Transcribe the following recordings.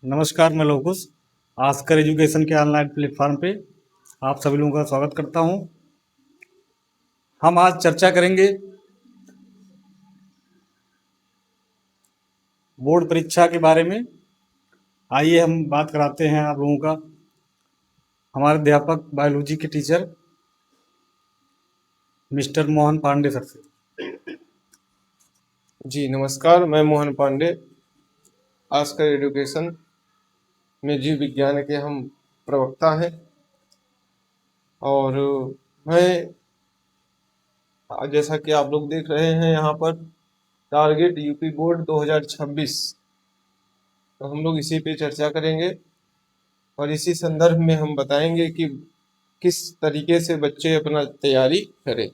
नमस्कार, मैं Lokush ask her education के ऑनलाइन प्लेटफॉर्म पे आप सभी लोगों का स्वागत करता हूं। हम आज चर्चा करेंगे बोर्ड परीक्षा के बारे में। आइए हम बात कराते हैं आप लोगों का हमारे अध्यापक बायोलॉजी के teacher mister Mohan Pandey sir से। जी नमस्कार, मैं मोहन पांडे आस्कर एजुकेशन में जीव विज्ञान के हम प्रवक्ता हैं और मैं जैसा कि आप लोग देख रहे हैं यहाँ पर टारगेट यूपी बोर्ड 2026, तो हम लोग इसी पे चर्चा करेंगे और इसी संदर्भ में हम बताएंगे कि किस तरीके से बच्चे अपना तैयारी करें।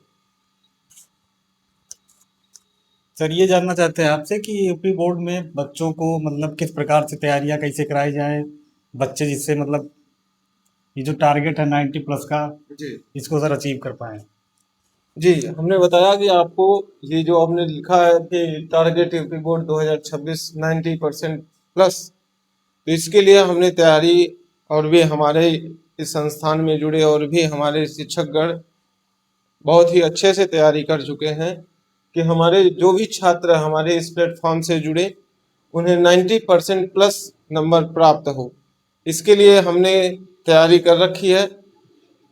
सर, ये जानना चाहते हैं आपसे कि यूपी बोर्ड में बच्चों को मतलब किस प्रकार से तैयारियां कैसे कराई जाए, बच्चे जिससे मतलब ये जो टारगेट है 90+ का, जी इसको सर अचीव कर पाए। जी हमने बताया कि आपको ये जो आपने लिखा है कि टारगेट यूपी बोर्ड 2026 90% प्लस, तो इसके लिए हमने तैयारी और भी हमारे इस संस्थान में जुड़े और भी हमारे शिक्षकगण बहुत ही अच्छे से तैयारी कर चुके हैं कि हमारे जो भी छात्र हमारे इस प्लेटफॉर्म से जुड़े उन्हें 90% प्लस नंबर प्राप्त हो। इसके लिए हमने तैयारी कर रखी है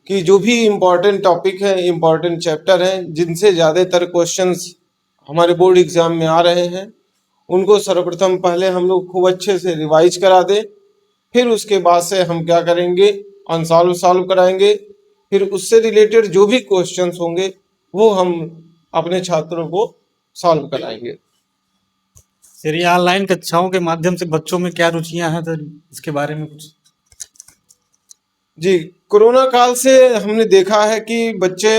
कि जो भी इम्पोर्टेंट टॉपिक है, इम्पोर्टेंट चैप्टर हैं, जिनसे ज़्यादातर क्वेश्चंस हमारे बोर्ड एग्जाम में आ रहे हैं, उनको सर्वप्रथम पहले हम लोग खूब अच्छे से रिवाइज करा दें। फिर उसके बाद से हम क्या करेंगे, अनसॉल्व सॉल्व कराएंगे। फिर उससे रिलेटेड जो भी क्वेश्चंस होंगे वो हम अपने छात्रों को सॉल्व कराएंगे। सर, ये ऑनलाइन कक्षाओं के माध्यम से बच्चों में क्या रुचियां हैं सर, इसके बारे में कुछ? जी, कोरोना काल से हमने देखा है कि बच्चे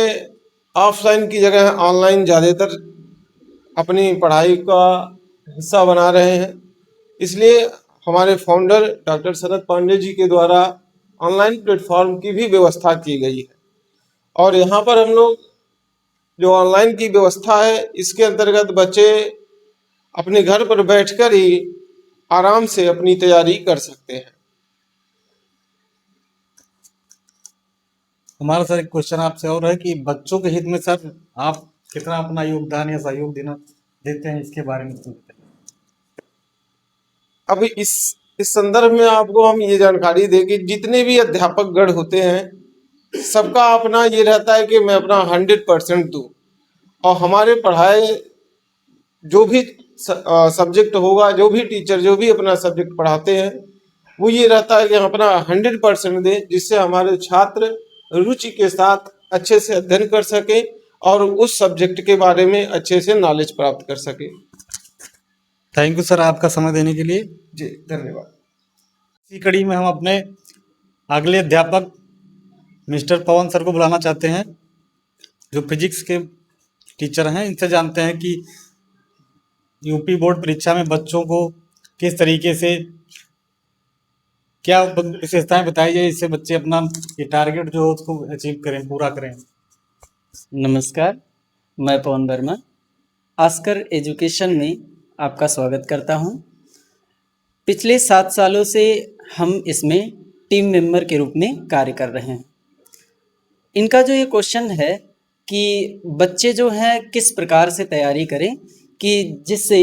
ऑफलाइन की जगह ऑनलाइन ज़्यादातर अपनी पढ़ाई का हिस्सा बना रहे हैं। इसलिए हमारे फाउंडर डॉक्टर सनत पांडे जी के द्वारा ऑनलाइन प्लेटफॉर्म की भी व्यवस्था की गई है और यहाँ पर हम लोग जो ऑनलाइन की व्यवस्था है, इसके अंतर्गत बच्चे अपने घर पर बैठकर ही आराम से अपनी तैयारी कर सकते हैं। हमारा सर एक क्वेश्चन आपसे और है कि बच्चों के हित में सर आप कितना अपना योगदान या सहयोग देना देते हैं, इसके बारे में कुछ बताइए। अब इस संदर्भ में आपको हम ये जानकारी दें कि जितने भी अध्यापक गण होते हैं, सबका अपना ये रहता है कि मैं अपना 100% दूँ और हमारे पढ़ाए जो भी सब्जेक्ट होगा, जो भी टीचर जो भी अपना सब्जेक्ट पढ़ाते हैं, वो ये रहता है कि हम अपना 100% दें, जिससे हमारे छात्र रुचि के साथ अच्छे से अध्ययन कर सके और उस सब्जेक्ट के बारे में अच्छे से नॉलेज प्राप्त कर सके। थैंक यू सर आपका समय देने के लिए। जी धन्यवाद। इसी कड़ी में हम अपने अगले अध्यापक मिस्टर पवन सर को बुलाना चाहते हैं, जो फिजिक्स के टीचर हैं। इनसे जानते हैं कि यूपी बोर्ड परीक्षा में बच्चों को किस तरीके से क्या विशेषताएं बताई जाए, इससे बच्चे अपना ये टारगेट जो है उसको अचीव करें, पूरा करें। नमस्कार, मैं पवन वर्मा आस्कर एजुकेशन में आपका स्वागत करता हूं। पिछले 7 सालों से हम इसमें टीम मेंबर के रूप में कार्य कर रहे हैं। इनका जो ये क्वेश्चन है कि बच्चे जो हैं किस प्रकार से तैयारी करें कि जिससे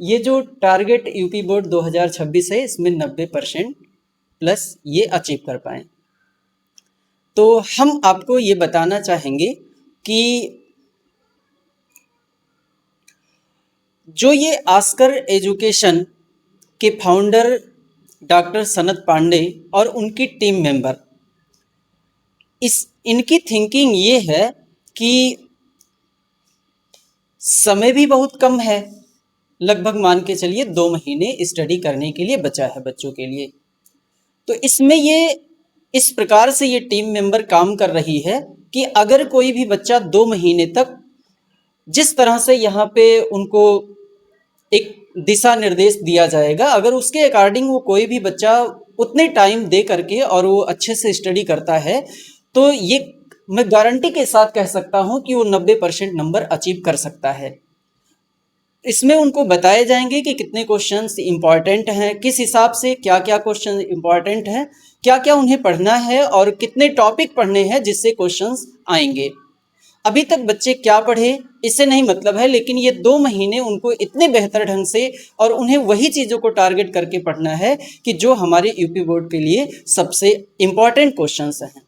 ये जो टारगेट यूपी बोर्ड 2026 है, इसमें 90% प्लस ये अचीव कर पाएँ। तो हम आपको ये बताना चाहेंगे कि जो ये आस्कर एजुकेशन के फाउंडर डॉक्टर सनत पांडे और उनकी टीम मेंबर, इनकी थिंकिंग ये है कि समय भी बहुत कम है, लगभग मान के चलिए 2 महीने स्टडी करने के लिए बचा है बच्चों के लिए। तो इसमें ये इस प्रकार से ये टीम मेंबर काम कर रही है कि अगर कोई भी बच्चा 2 महीने तक जिस तरह से यहाँ पे उनको एक दिशा निर्देश दिया जाएगा, अगर उसके अकॉर्डिंग वो कोई भी बच्चा उतने टाइम दे करके और वो अच्छे से स्टडी करता है, तो ये मैं गारंटी के साथ कह सकता हूँ कि वो 90% नंबर अचीव कर सकता है। इसमें उनको बताए जाएंगे कि कितने क्वेश्चंस इम्पॉर्टेंट हैं, किस हिसाब से क्या क्या क्वेश्चन इम्पॉर्टेंट हैं, क्या क्या उन्हें पढ़ना है और कितने टॉपिक पढ़ने हैं जिससे क्वेश्चंस आएंगे। अभी तक बच्चे क्या पढ़े इससे नहीं मतलब है, लेकिन ये 2 महीने उनको इतने बेहतर ढंग से और उन्हें वही चीज़ों को टारगेट करके पढ़ना है कि जो हमारे यूपी बोर्ड के लिए सबसे इम्पॉर्टेंट क्वेश्चंस हैं।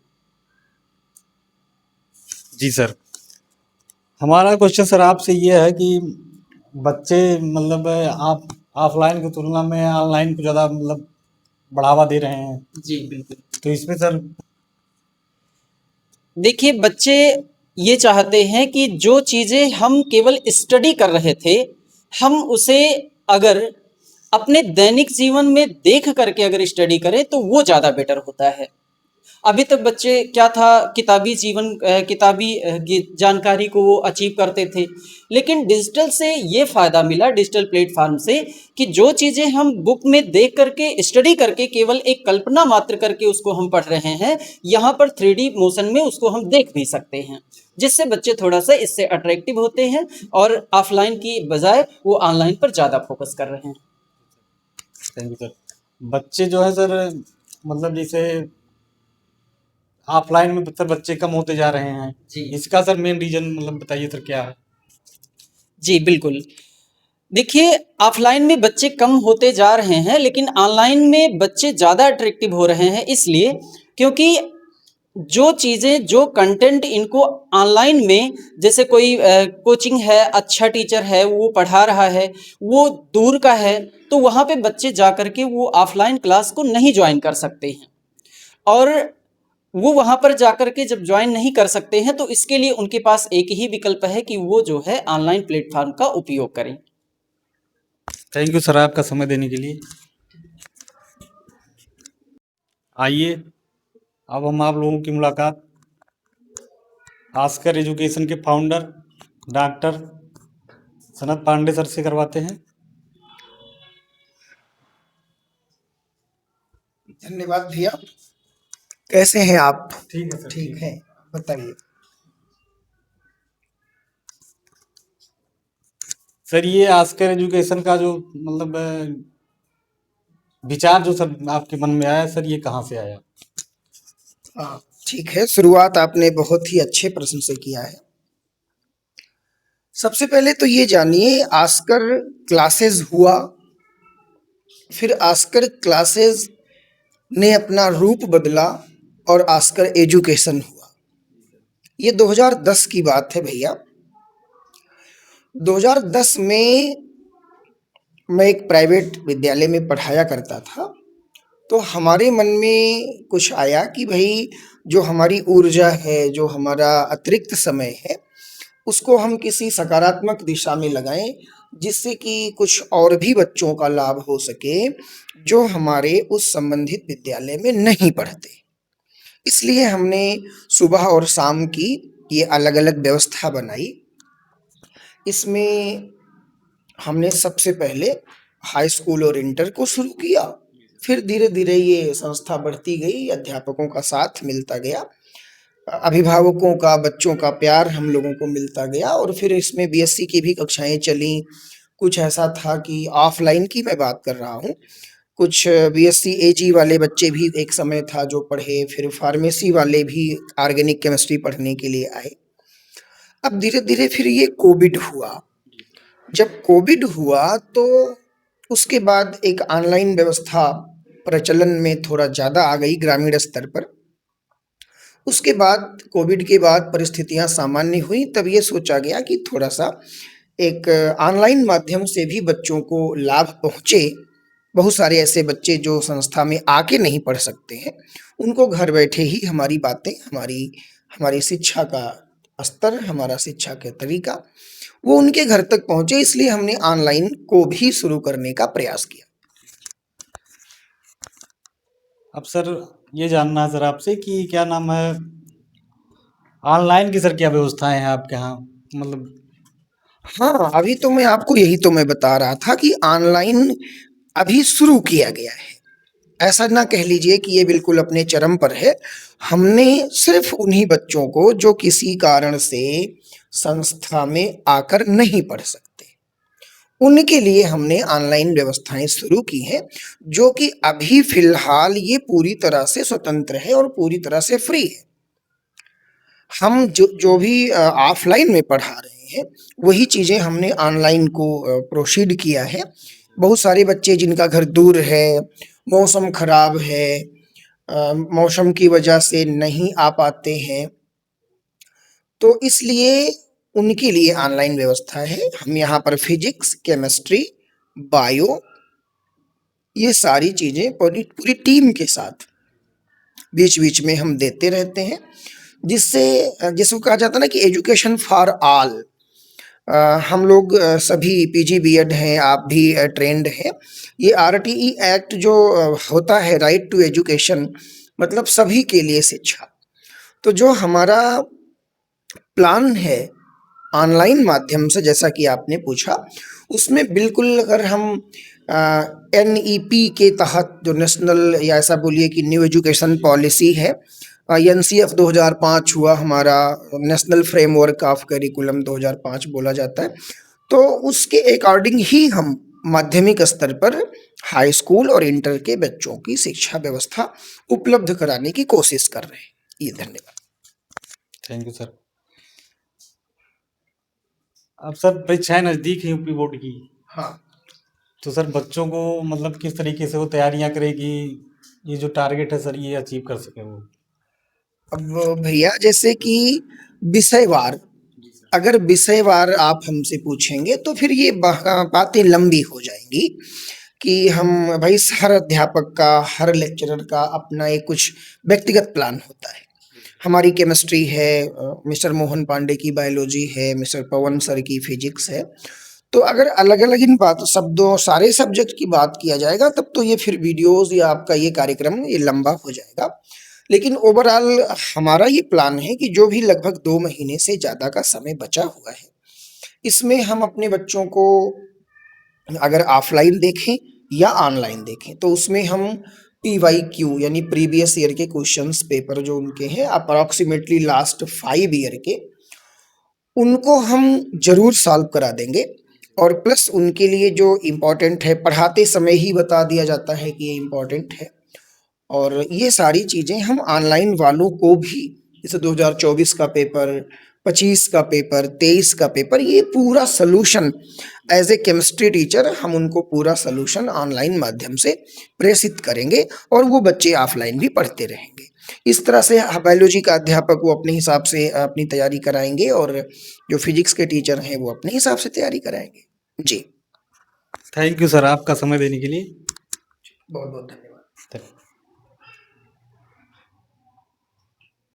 जी सर, हमारा क्वेश्चन सर आपसे ये है कि बच्चे मतलब आप ऑफलाइन की तुलना में ऑनलाइन को ज़्यादा मतलब बढ़ावा दे रहे हैं, जी बिल्कुल। तो इसमें सर देखिए, बच्चे ये चाहते हैं कि जो चीज़ें हम केवल स्टडी कर रहे थे, हम उसे अगर अपने दैनिक जीवन में देख करके अगर स्टडी करें तो वो ज़्यादा बेटर होता है। अभी तक बच्चे क्या था, किताबी जीवन किताबी जानकारी को वो अचीव करते थे, लेकिन डिजिटल से ये फ़ायदा मिला, डिजिटल प्लेटफॉर्म से, कि जो चीज़ें हम बुक में देख करके स्टडी करके केवल एक कल्पना मात्र करके उसको हम पढ़ रहे हैं, यहाँ पर 3D मोशन में उसको हम देख भी सकते हैं, जिससे बच्चे थोड़ा सा इससे अट्रैक्टिव होते हैं और ऑफलाइन की बजाय वो ऑनलाइन पर ज़्यादा फोकस कर रहे हैं। Thank you sir. बच्चे जो है सर मतलब जैसे ऑफलाइन में सर बच्चे कम होते जा रहे हैं जी। इसका सर मेन रीजन मतलब बताइए सर क्या है? जी बिल्कुल। देखिए, ऑफलाइन में बच्चे कम होते जा रहे हैं, लेकिन ऑनलाइन में बच्चे ज़्यादा अट्रैक्टिव हो रहे हैं, इसलिए क्योंकि जो चीज़ें, जो कंटेंट इनको ऑनलाइन में, जैसे कोई कोचिंग है, अच्छा टीचर है, वो पढ़ा रहा है, वो दूर का है, तो वहाँ पे बच्चे जा कर के वो ऑफलाइन क्लास को नहीं ज्वाइन कर सकते हैं, और वो वहाँ पर जा कर के जब ज्वाइन नहीं कर सकते हैं तो इसके लिए उनके पास एक ही विकल्प है कि वो जो है ऑनलाइन प्लेटफॉर्म का उपयोग करें। थैंक यू सर आपका समय देने के लिए। आइए अब हम आप लोगों की मुलाकात आस्कर एजुकेशन के founder doctor Sanat Pandey sir से करवाते हैं। धन्यवाद भैया। कैसे हैं आप? ठीक है सर। ठीक है, बताइए। सर ये आस्कर एजुकेशन का जो मतलब विचार जो सर आपके मन में आया सर, ये कहाँ से आया? हाँ ठीक है, शुरुआत आपने बहुत ही अच्छे प्रश्न से किया है। सबसे पहले तो ये जानिए, आस्कर क्लासेस हुआ, फिर आस्कर क्लासेस ने अपना रूप बदला और आस्कर एजुकेशन हुआ। ये 2010 की बात है भैया। 2010 में मैं एक प्राइवेट विद्यालय में पढ़ाया करता था, तो हमारे मन में कुछ आया कि भाई जो हमारी ऊर्जा है, जो हमारा अतिरिक्त समय है, उसको हम किसी सकारात्मक दिशा में लगाएं, जिससे कि कुछ और भी बच्चों का लाभ हो सके जो हमारे उस संबंधित विद्यालय में नहीं पढ़ते। इसलिए हमने सुबह और शाम की ये अलग अलग व्यवस्था बनाई। इसमें हमने सबसे पहले हाई स्कूल और इंटर को शुरू किया, फिर धीरे धीरे ये संस्था बढ़ती गई, अध्यापकों का साथ मिलता गया, अभिभावकों का, बच्चों का प्यार हम लोगों को मिलता गया, और फिर इसमें बीएससी की भी कक्षाएं चली। कुछ ऐसा था कि ऑफलाइन की मैं बात कर रहा हूँ, कुछ बीएससी एजी वाले बच्चे भी एक समय था जो पढ़े, फिर फार्मेसी वाले भी ऑर्गेनिक केमिस्ट्री पढ़ने के लिए आए। अब धीरे धीरे फिर ये कोविड हुआ। जब कोविड हुआ तो उसके बाद एक ऑनलाइन व्यवस्था प्रचलन में थोड़ा ज़्यादा आ गई ग्रामीण स्तर पर। उसके बाद कोविड के बाद परिस्थितियां सामान्य हुई, तब ये सोचा गया कि थोड़ा सा एक ऑनलाइन माध्यम से भी बच्चों को लाभ पहुँचे। बहुत सारे ऐसे बच्चे जो संस्था में आके नहीं पढ़ सकते हैं, उनको घर बैठे ही हमारी बातें, हमारी शिक्षा का स्तर, हमारा शिक्षा का तरीका वो उनके घर तक पहुँचे, इसलिए हमने ऑनलाइन को भी शुरू करने का प्रयास किया। अब सर ये जानना है सर आपसे कि क्या नाम है ऑनलाइन की सर क्या व्यवस्थाएं हैं आपके यहाँ मतलब? हाँ, अभी तो मैं आपको यही तो मैं बता रहा था कि ऑनलाइन अभी शुरू किया गया है। ऐसा ना कह लीजिए कि ये बिल्कुल अपने चरम पर है। हमने सिर्फ उन्हीं बच्चों को जो किसी कारण से संस्था में आकर नहीं पढ़ सकते, उनके लिए हमने ऑनलाइन व्यवस्थाएं शुरू की हैं, जो कि अभी फिलहाल ये पूरी तरह से स्वतंत्र है और पूरी तरह से फ्री है। हम जो जो भी ऑफलाइन में पढ़ा रहे हैं वही चीज़ें हमने ऑनलाइन को प्रोसीड किया है। बहुत सारे बच्चे जिनका घर दूर है, मौसम खराब है, मौसम की वजह से नहीं आ पाते हैं, तो इसलिए उनके लिए ऑनलाइन व्यवस्था है। हम यहाँ पर फिजिक्स, केमिस्ट्री, बायो, ये सारी चीज़ें पूरी पूरी टीम के साथ बीच बीच में हम देते रहते हैं, जिससे जिसको कहा जाता है ना कि एजुकेशन फॉर ऑल। हम लोग सभी पीजी बीएड हैं, आप भी ट्रेंड हैं। ये आरटीई एक्ट जो होता है, राइट टू एजुकेशन, मतलब सभी के लिए शिक्षा। तो जो हमारा प्लान है ऑनलाइन माध्यम से, जैसा कि आपने पूछा, उसमें बिल्कुल अगर हम एनईपी के तहत जो नेशनल, या ऐसा बोलिए कि न्यू एजुकेशन पॉलिसी है, एनसीएफ 2005 हुआ हमारा, नेशनल फ्रेमवर्क ऑफ करिकुलम 2005 बोला जाता है, तो उसके अकॉर्डिंग ही हम माध्यमिक स्तर पर हाई स्कूल और इंटर के बच्चों की शिक्षा व्यवस्था उपलब्ध कराने की कोशिश कर रहे हैं। ये धन्यवाद। Thank you sir. अब सर परीक्षाएं नज़दीक हैं यूपी बोर्ड की, हाँ, तो सर बच्चों को मतलब किस तरीके से वो तैयारियां करेगी, ये जो टारगेट है सर ये अचीव कर सके वो? अब भैया जैसे कि विषयवार, अगर विषयवार आप हमसे पूछेंगे तो फिर ये बातें लंबी हो जाएंगी कि हम, भाई हर अध्यापक का, हर लेक्चरर का अपना एक कुछ व्यक्तिगत प्लान होता है। हमारी केमिस्ट्री है, मिस्टर मोहन पांडे की बायोलॉजी है, मिस्टर पवन सर की फिजिक्स है। तो अगर अलग अलग इन बात शब्दों सारे सब्जेक्ट की बात किया जाएगा तब तो ये फिर वीडियोस या आपका ये कार्यक्रम ये लंबा हो जाएगा। लेकिन ओवरऑल हमारा ये प्लान है कि जो भी लगभग 2 महीने से ज़्यादा का समय बचा हुआ है, इसमें हम अपने बच्चों को अगर ऑफलाइन देखें या ऑनलाइन देखें तो उसमें हम PYQ यानी प्रीवियस ईयर के क्वेश्चंस पेपर जो उनके हैं अप्रॉक्सीमेटली लास्ट 5 ईयर के, उनको हम जरूर सॉल्व करा देंगे। और प्लस उनके लिए जो इम्पोर्टेंट है, पढ़ाते समय ही बता दिया जाता है कि ये इम्पोर्टेंट है। और ये सारी चीज़ें हम ऑनलाइन वालों को भी, जैसे 2024 का पेपर, 25 का पेपर, 23 का पेपर, ये पूरा solution as a chemistry teacher हम उनको पूरा सलूशन ऑनलाइन माध्यम से प्रेषित करेंगे और वो बच्चे ऑफलाइन भी पढ़ते रहेंगे। इस तरह से बायोलॉजी का अध्यापक वो अपने हिसाब से अपनी तैयारी कराएंगे और जो फिजिक्स के टीचर हैं वो अपने हिसाब से तैयारी कराएंगे। जी, थैंक यू सर आपका समय देने के लिए। बहुत बहुत धन्यवाद।